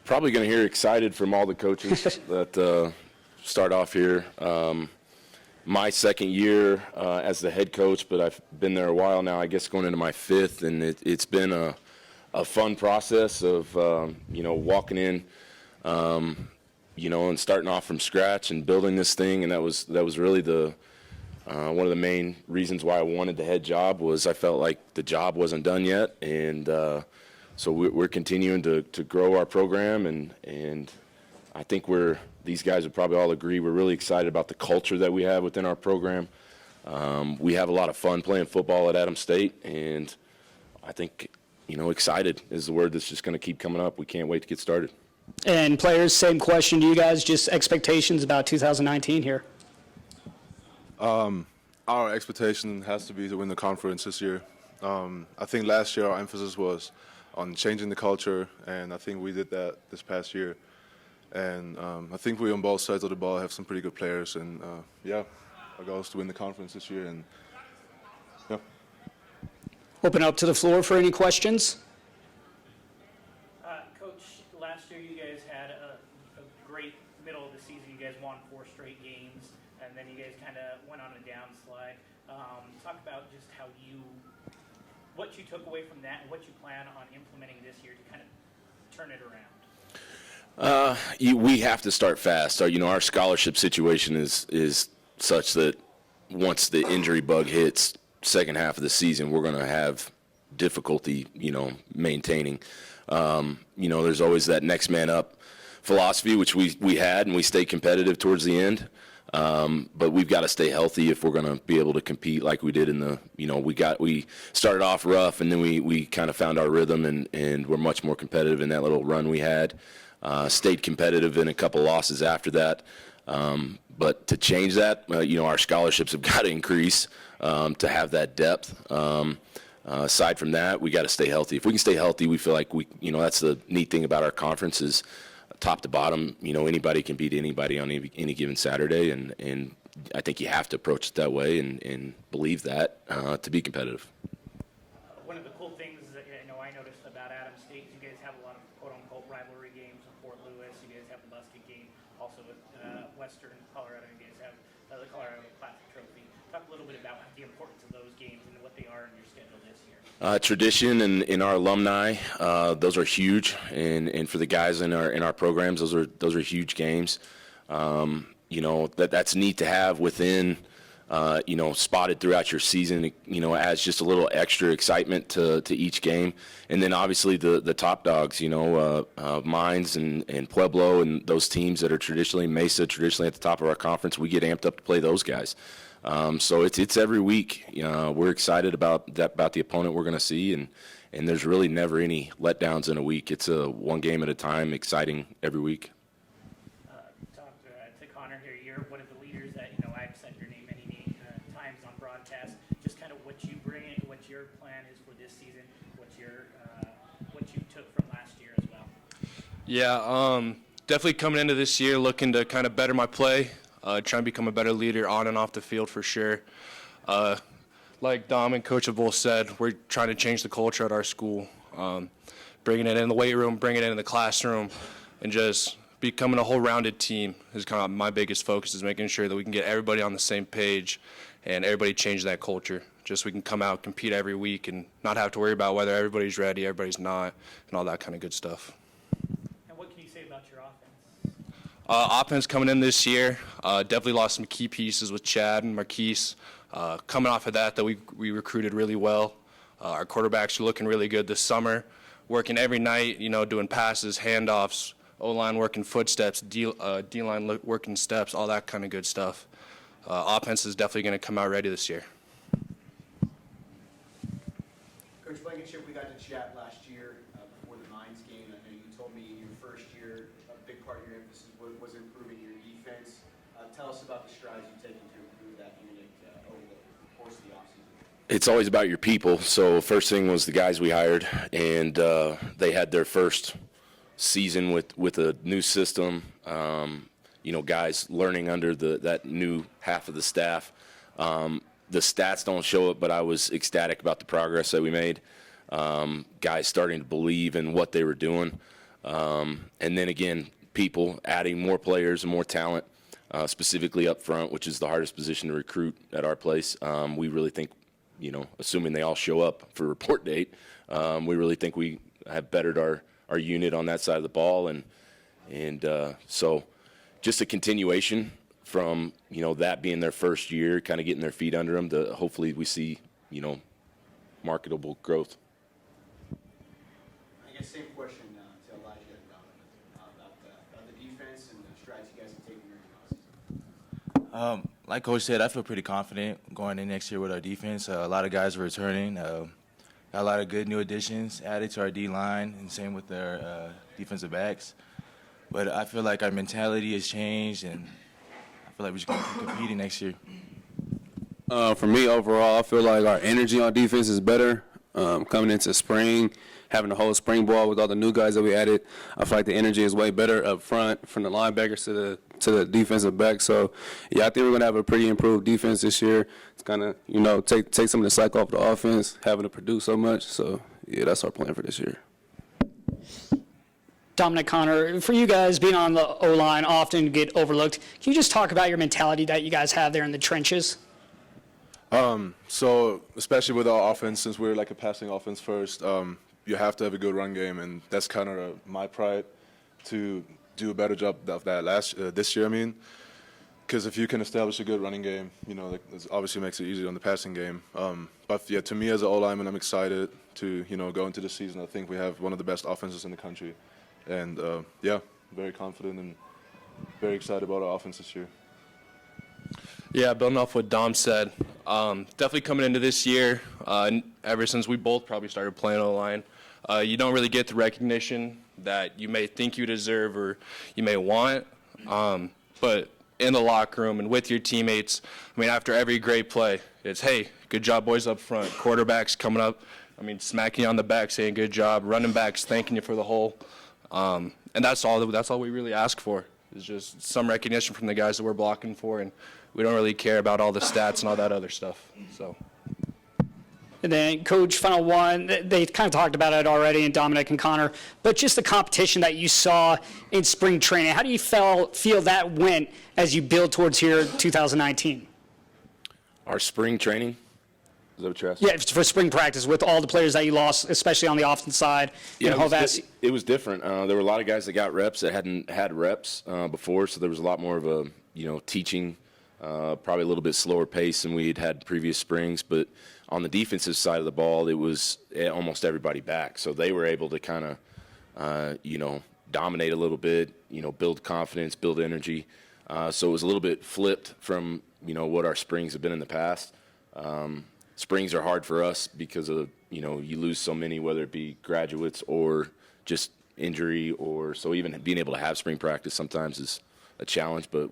Probably going to hear excited from all the coaches that start off here. My second year as the head coach, but I've been there a while now, I guess going into my fifth, and it's been a fun process of, walking in, and starting off from scratch and building this thing. And that was really one of the main reasons why I wanted the head job was I felt like the job wasn't done yet. And so we're continuing to grow our program, and I think these guys would probably all agree we're really excited about the culture that we have within our program. We have a lot of fun playing football at Adams State, and I think, excited is the word that's just going to keep coming up. We can't wait to get started. And players, same question to you guys, just expectations about 2019 here. Our expectation has to be to win the conference this year. I think last year our emphasis was on changing the culture, and I think we did that this past year. And I think we on both sides of the ball have some pretty good players, and our goal is to win the conference this year. And yeah. Open up to the floor for any questions. Coach, last year you guys had a great middle of the season. You guys won 4 straight games, and then you guys kind of went on a downslide. Talk about just what you took away from that and what you plan on implementing this year to kind of turn it around. We have to start fast. Our scholarship situation is such that once the injury bug hits second half of the season, we're going to have difficulty, maintaining. There's always that next man up philosophy, which we had, and we stayed competitive towards the end. But we've got to stay healthy if we're going to be able to compete like we did in the, we started off rough, and then we kind of found our rhythm, and we're much more competitive in that little run we had. Stayed competitive in a couple losses after that. But to change that, our scholarships have got to increase to have that depth. Aside from that, we got to stay healthy. If we can stay healthy, we feel like that's the neat thing about our conference is top to bottom, anybody can beat anybody on any given Saturday, and I think you have to approach it that way and believe that to be competitive. One of the cool things that I noticed about Adams State is you guys have a lot of quote-unquote rivalry games with Fort Lewis. You guys have the Musket game, also with Western Colorado. You guys have the Colorado Classic Trophy. Talk a little bit about the importance of those games and what they are in your schedule this year. Tradition and in our alumni, those are huge, and for the guys in our programs, those are huge games. That's neat to have within, spotted throughout your season. Adds just a little extra excitement to each game, and then obviously the top dogs, Mines and Pueblo and those teams that are traditionally Mesa, traditionally at the top of our conference. We get amped up to play those guys. So it's every week. We're excited about the opponent we're going to see, and there's really never any letdowns in a week. It's one game at a time, exciting every week. Talk to Connor here. You're one of the leaders that I've said your name many times on broadcast. Just kind of what you bring, what your plan is for this season, what you took from last year as well. Yeah, definitely coming into this year looking to kind of better my play. Trying to become a better leader on and off the field for sure. Like Dom and Coach have both said, we're trying to change the culture at our school, bringing it in the weight room, bringing it in the classroom, and just becoming a whole-rounded team is kind of my biggest focus, is making sure that we can get everybody on the same page and everybody change that culture. Just so we can come out, compete every week, and not have to worry about whether everybody's ready, everybody's not, and all that kind of good stuff. Offense coming in this year, definitely lost some key pieces with Chad and Marquise. Coming off of that we recruited really well. Our quarterbacks are looking really good this summer, working every night, doing passes, handoffs, O-line working footsteps, D-line working steps, all that kind of good stuff. Offense is definitely going to come out ready this year. Coach Blankenship, we got to chat last year before the Mines game. I know you told me your first year, a big part of your emphasis was improving your defense. Tell us about the strides you've taken to improve that unit over the course of the offseason. It's always about your people. So first thing was the guys we hired, and they had their first season with a new system. Guys learning under that new half of the staff. The stats don't show it, but I was ecstatic about the progress that we made. Guys starting to believe in what they were doing. And then again, people adding more players and more talent, specifically up front, which is the hardest position to recruit at our place. We really think, assuming they all show up for report date, we really think we have bettered our unit on that side of the ball. And so just a continuation from, that being their first year, kind of getting their feet under them, to hopefully we see, marketable growth. I guess same question to Elijah and Dominic about the defense and the strides you guys have taken during the offseason. Like Coach said, I feel pretty confident going in next year with our defense. A lot of guys are returning. Got a lot of good new additions added to our D-line, and same with their defensive backs. But I feel like our mentality has changed, and I feel like we're just going to keep competing next year. For me, overall, I feel like our energy on defense is better. Coming into spring, having the whole spring ball with all the new guys that we added, I feel like the energy is way better up front from the linebackers to the defensive back. So, yeah, I think we're going to have a pretty improved defense this year. It's kind of, take some of the psych off the offense, having to produce so much. So, yeah, that's our plan for this year. Dominic, Connor, for you guys, being on the O-line often get overlooked. Can you just talk about your mentality that you guys have there in the trenches? So especially with our offense, since we're like a passing offense first, you have to have a good run game, and that's kind of my pride to do a better job of that this year. I mean, because if you can establish a good running game, it obviously makes it easier on the passing game. But yeah, to me as an O-lineman, I'm excited to go into the season. I think we have one of the best offenses in the country, and yeah, very confident and very excited about our offense this year. Yeah, building off what Dom said, definitely coming into this year, ever since we both probably started playing O-line, you don't really get the recognition that you may think you deserve or you may want. But in the locker room and with your teammates, after every great play, it's, hey, good job, boys up front. Quarterbacks coming up, smacking you on the back, saying good job. Running backs thanking you for the hole. And that's all we really ask for, is just some recognition from the guys that we're blocking for, and we don't really care about all the stats and all that other stuff. So. And then, Coach, final one, they kind of talked about it already, and Dominic and Connor, but just the competition that you saw in spring training, how do you feel that went as you build towards here 2019? Our spring training, is that what you're asking? Yeah, for spring practice with all the players that you lost, especially on the offense side. Yeah, and it was different. There were a lot of guys that got reps that hadn't had reps before, so there was a lot more of a, teaching, probably a little bit slower pace than we'd had previous springs. But on the defensive side of the ball, it was almost everybody back. So they were able to kind of, dominate a little bit, build confidence, build energy. So it was a little bit flipped from, what our springs have been in the past. Springs are hard for us because of, you lose so many, whether it be graduates or just injury, or so even being able to have spring practice sometimes is a challenge. But